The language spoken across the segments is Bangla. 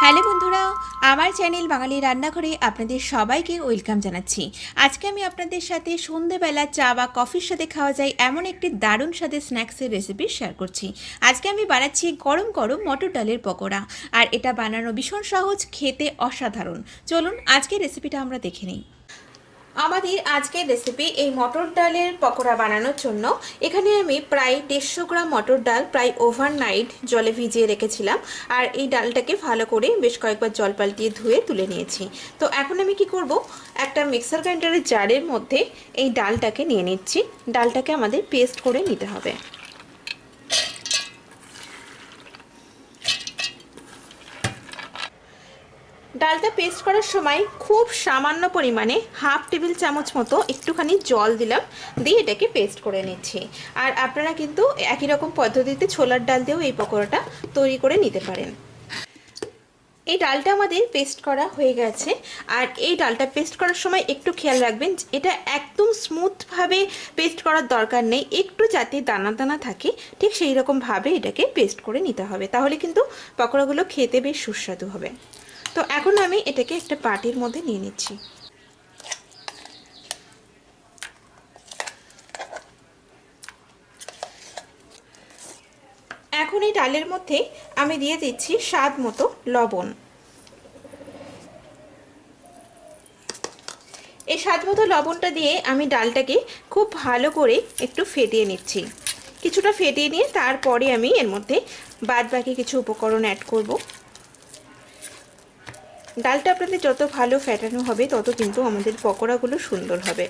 হ্যালো বন্ধুরা, আমার চ্যানেল বাঙালি রান্নাঘরে আপনাদের সবাইকে ওয়েলকাম জানাচ্ছি। আজকে আমি আপনাদের সাথে সন্ধেবেলা চা বা কফির সাথে খাওয়া যায় এমন একটি দারুণ স্বাদের স্ন্যাক্সের রেসিপি শেয়ার করছি। আজকে আমি বানাচ্ছি গরম গরম মটর ডালের পকোড়া, আর এটা বানানো ভীষণ সহজ, খেতে অসাধারণ। চলুন আজকের রেসিপিটা আমরা দেখে নিই। আমাদের আজকের রেসিপি এই মটর ডালের পকোড়া বানানোর জন্য এখানে আমি প্রায় 150 গ্রাম মটর ডাল প্রায় ওভারনাইট জলে ভিজিয়ে রেখেছিলাম। আর এই ডালটাকে ভালো করে বেশ কয়েকবার জল পাল্টিয়ে ধুয়ে তুলে নিয়েছি। তো এখন আমি কি করব, একটা মিক্সার গ্রাইন্ডারের জারের মধ্যে এই ডালটাকে নিয়ে নিচ্ছি। ডালটাকে আমাদের পেস্ট করে নিতে হবে। ডালটা পেস্ট করার সময় খুব সামান্য পরিমাণে হাফ টেবিল চামচ মতো একটুখানি জল দিলাম, দিয়ে এটাকে পেস্ট করে নিচ্ছি। আর আপনারা কিন্তু একই রকম পদ্ধতিতে ছোলার ডাল দিয়েও এই পকোড়াটা তৈরি করে নিতে পারেন। এই ডালটা আমাদের পেস্ট করা হয়ে গেছে। আর এই ডালটা পেস্ট করার সময় একটু খেয়াল রাখবেন, এটা একদম স্মুথভাবে পেস্ট করার দরকার নেই, একটু যাতে দানা দানা থাকে ঠিক সেই রকমভাবে এটাকে পেস্ট করে নিতে হবে, তাহলে কিন্তু পকোড়াগুলো খেতে বেশ সুস্বাদু হবে। তো এখন আমি এটাকে একটা বাটির মধ্যে নিয়ে নিচ্ছি। এখন এই ডালের মধ্যে আমি দিয়ে দিচ্ছি স্বাদ মতো লবণ। এই স্বাদ মতো লবণটা দিয়ে আমি ডালটাকে খুব ভালো করে একটু ফেটিয়ে নিচ্ছি। কিছুটা ফেটিয়ে নিয়ে তারপরে আমি এর মধ্যে বাদ বাকি কিছু উপকরণ অ্যাড করব। ডালটা আপনাদের যত ভালো ফেটানো হবে তত কিন্তু আমাদের পকোড়াগুলো সুন্দর হবে।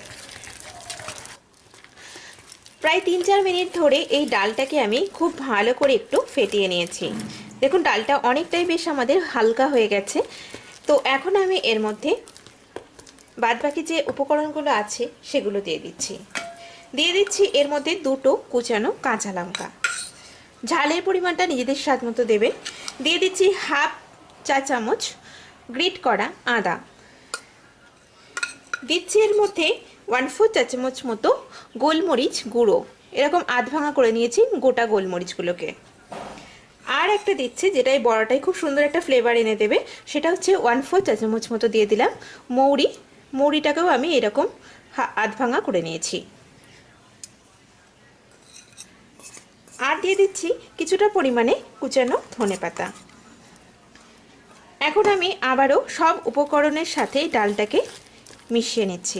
প্রায় 3-4 মিনিট ধরে এই ডালটাকে আমি খুব ভালো করে একটু ফেটিয়ে নিয়েছি। দেখুন ডালটা অনেকটাই বেশ আমাদের হালকা হয়ে গেছে। তো এখন আমি এর মধ্যে বাদবাকি যে উপকরণগুলো আছে সেগুলো দিয়ে দিচ্ছি এর মধ্যে 2টো কুচানো কাঁচা লঙ্কা। ঝালের পরিমাণটা নিজেদের স্বাদ মতো দেবেন। দিয়ে দিচ্ছি হাফ চা চামচ গ্রেট করা আদা। দিচ্ছি এর মধ্যে 1/4 চা চামচ মতো গোলমরিচ গুঁড়ো, এরকম আধ ভাঙা করে নিয়েছি গোটা গোলমরিচগুলোকে। আর একটা দিচ্ছি যেটা এই বড়াটাই খুব সুন্দর একটা ফ্লেভার এনে দেবে, সেটা হচ্ছে 1/4 চা চামচ মতো দিয়ে দিলাম মৌরি। মৌরিটাকেও আমি এরকম আধ ভাঙা করে নিয়েছি। আর দিয়ে দিচ্ছি কিছুটা পরিমাণে কুচানো ধনেপাতা। এখন আমি আবারও সব উপকরণের সাথে ডালটাকে মিশিয়ে নিচ্ছি।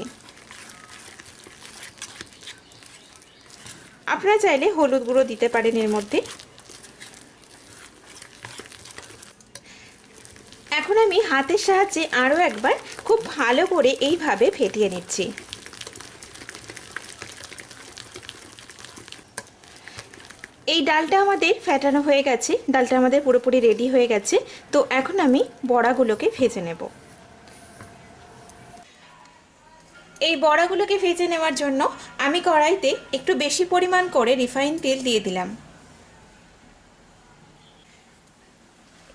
আপনারা চাইলে হলুদ গুঁড়ো দিতে পারেন এর মধ্যে। এখন আমি হাতের সাহায্যে আরও একবার খুব ভালো করে এইভাবে ফেটিয়ে নিচ্ছি। এই ডালটা আমাদের ফেটানো হয়ে গেছে, ডালটা আমাদের পুরোপুরি রেডি হয়ে গেছে। তো এখন আমি বড়াগুলোকে ভেজে নেব। এই বড়াগুলোকে ভেজে নেওয়ার জন্য আমি কড়াইতে একটু বেশি পরিমাণ করে রিফাইন তেল দিয়ে দিলাম।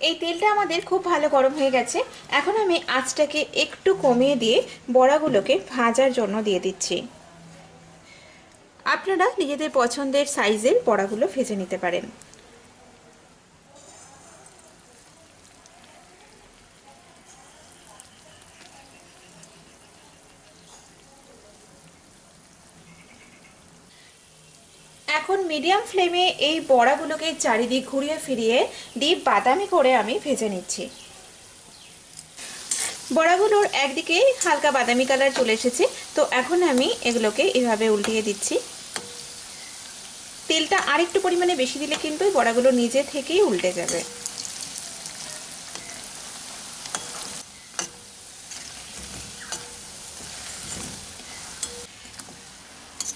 এই তেলটা আমাদের খুব ভালো গরম হয়ে গেছে। এখন আমি আঁচটাকে একটু কমিয়ে দিয়ে বড়াগুলোকে ভাজার জন্য দিয়ে দিচ্ছি। আপনারা নিজেদের পছন্দের সাইজের বড়াগুলো ভেজে নিতে পারেন। এখন মিডিয়াম ফ্লেমে এই বড়াগুলোকে চারিদিক ঘুরিয়ে ফিরিয়ে ডিপ বাদামি করে আমি ভেজে নিচ্ছি। বড়াগুলোর একদিকে হালকা বাদামি কালার চলে এসেছে। তো এখন আমি এগুলোকে এভাবে উল্টিয়ে দিচ্ছি। তেলটা আরেকটু পরিমাণে বেশি দিলে কিন্তু বড়াগুলো নিজে থেকেই উল্টে যাবে।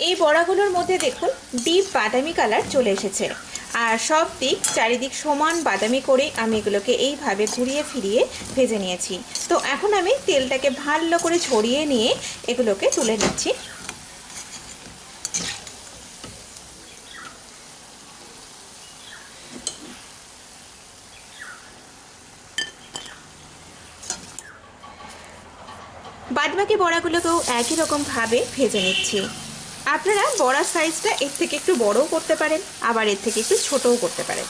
এই বড়াগুলোর মধ্যে দেখুন ডিপ বাদামি কালার চলে এসেছে। আর সব দিক চারিদিক সমান বাদামি করে আমি এগুলোকে এইভাবে ঘুরিয়ে ফিরিয়ে ভেজে নিয়েছি। তো এখন আমি তেলটাকে ভালো করে ছড়িয়ে নিয়ে এগুলোকে তুলে নিচ্ছি। বাদবাকি বড়াগুলোকেও একই রকমভাবে ভেজে নিচ্ছি। আপনারা বড়ার সাইজটা এর থেকে একটু বড়ও করতে পারেন, আবার এর থেকে একটু ছোটও করতে পারেন।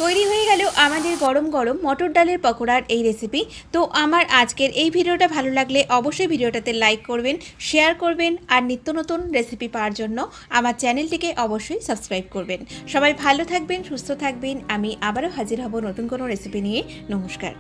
তৈরি হয়ে গেল আমাদের গরম গরম মটর ডালের পকোড়ার এই রেসিপি। তো আমার আজকের এই ভিডিওটা ভালো লাগলে অবশ্যই ভিডিওটাতে লাইক করবেন, শেয়ার করবেন আর নিত্য নতুন রেসিপি পাওয়ার জন্য আমার চ্যানেলটিকে অবশ্যই সাবস্ক্রাইব করবেন। সবাই ভালো থাকবেন, সুস্থ থাকবেন। আমি আবারও হাজির হব নতুন কোনো রেসিপি নিয়ে। নমস্কার।